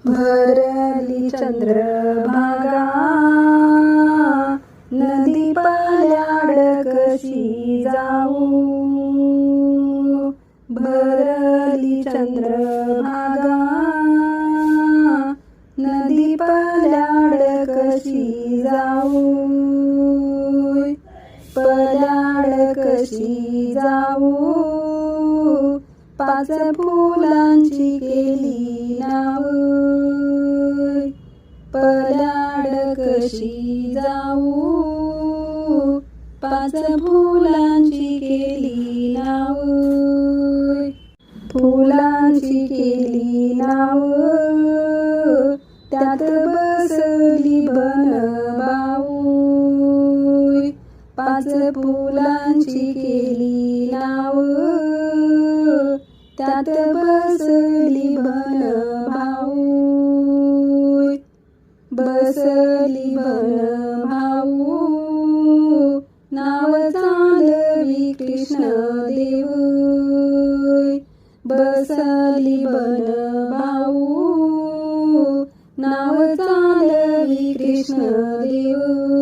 भरली चंद्रभागा नदी पल्याड कशी जाऊ. भरली चंद्रभागा नदी पल्याड कशी जाऊ. पल्याड कशी जाऊ. पाच फुलांची केली नाव. पल्याड कशी जाऊ. पाच फुलांची केली नाव. फुलांची केली नाव. त्यात बसली बनबाऊ. पाच फुलांची केली नाव. त्यात बसली बनभाऊ. बसली बनभाऊ. नाव चालवी कृष्ण देव. बसली बनभाऊ. नाव चालवी कृष्ण देव.